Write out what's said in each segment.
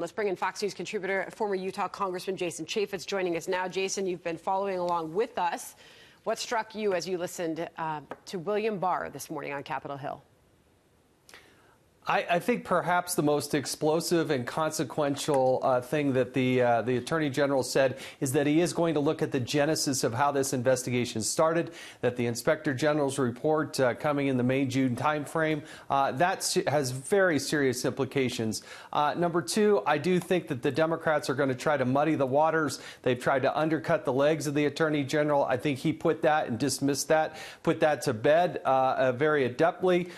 Let's bring in Fox News contributor, former Utah Congressman Jason Chaffetz joining us now. Jason, you've been following along with us. What struck you as you listened to William Barr this morning on Capitol Hill? I think perhaps the most explosive and consequential thing that the Attorney General said is that he is going to look at the genesis of how this investigation started, that the Inspector General's report coming in the May-June timeframe, that has very serious implications. Number two, I do think that the Democrats are going to try to muddy the waters. They've tried to undercut the legs of the Attorney General. I think he put that and dismissed that, put that to bed very adeptly.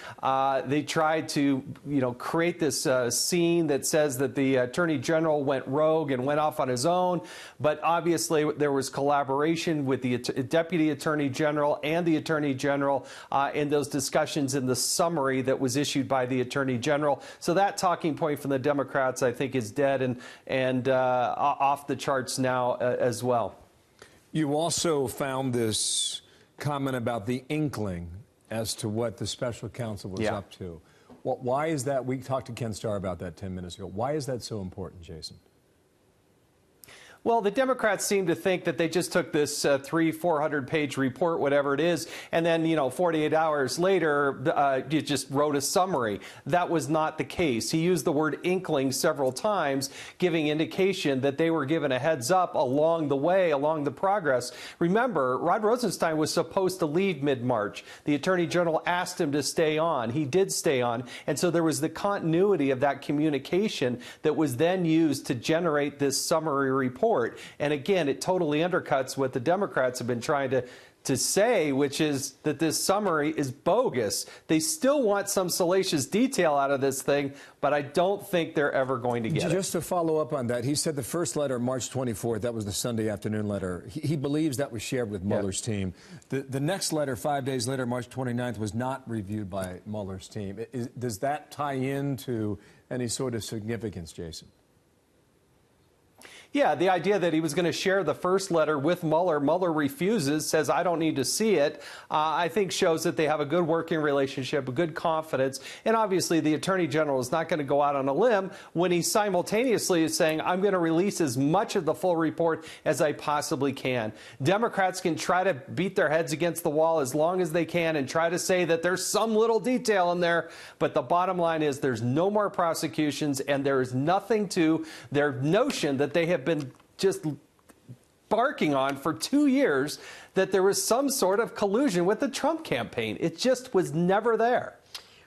They tried to create this scene that says that the Attorney General went rogue and went off on his own. But obviously, there was collaboration with the Deputy Attorney General and the Attorney General in those discussions in the summary that was issued by the Attorney General. So that talking point from the Democrats, I think, is dead and off the charts now as well. You also found this comment about the inkling as to what the special counsel was up to. Why is that? We talked to Ken Starr about that 10 minutes ago. Why is that so important, Jason? Well, the Democrats seem to think that they just took this 400-page report, whatever it is, and then, 48 hours later, you just wrote a summary. That was not the case. He used the word inkling several times, giving indication that they were given a heads up along the way, along the progress. Remember, Rod Rosenstein was supposed to leave mid-March. The Attorney General asked him to stay on. He did stay on, and so there was the continuity of that communication that was then used to generate this summary report. And again, it totally undercuts what the Democrats have been trying to say, which is that this summary is bogus. They still want some salacious detail out of this thing, but I don't think they're ever going to get it. Just to follow up on that, he said the first letter, March 24th, that was the Sunday afternoon letter. He believes that was shared with Mueller's team. The next letter, 5 days later, March 29th, was not reviewed by Mueller's team. Does that tie into any sort of significance, Jason? Yeah, the idea that he was going to share the first letter with Mueller, Mueller refuses, says, I don't need to see it, I think shows that they have a good working relationship, a good confidence. And obviously, the Attorney General is not going to go out on a limb when he simultaneously is saying, I'm going to release as much of the full report as I possibly can. Democrats can try to beat their heads against the wall as long as they can and try to say that there's some little detail in there. But the bottom line is there's no more prosecutions, and there is nothing to their notion that they have been just barking on for 2 years that there was some sort of collusion with the Trump campaign. It just was never there.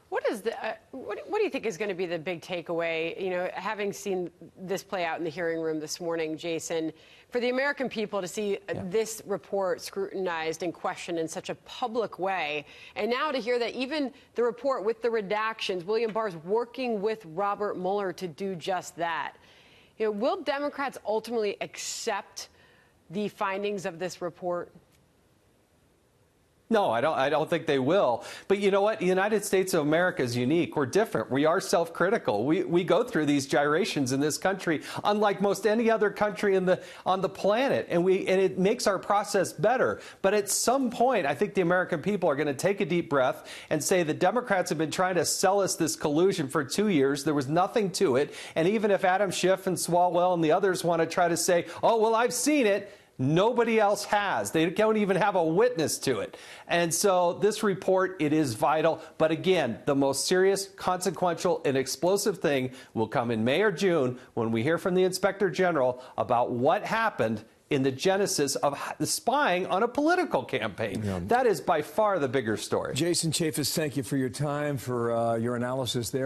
What is what do you think is going to be the big takeaway, having seen this play out in the hearing room this morning, Jason, for the American people to see this report scrutinized and questioned in such a public way, and now to hear that even the report with the redactions, William Barr's working with Robert Mueller to do just that. Will Democrats ultimately accept the findings of this report? No, I don't think they will. But you know what? The United States of America is unique. We're different. We are self-critical. We go through these gyrations in this country, unlike most any other country on the planet, and it makes our process better. But at some point, I think the American people are going to take a deep breath and say the Democrats have been trying to sell us this collusion for 2 years. There was nothing to it. And even if Adam Schiff and Swalwell and the others want to try to say, oh, well, I've seen it, nobody else has. They don't even have a witness to it. And so this report, it is vital. But again, the most serious, consequential, and explosive thing will come in May or June when we hear from the Inspector General about what happened in the genesis of spying on a political campaign. That is by far the bigger story. Jason Chaffetz, thank you for your time, for your analysis there.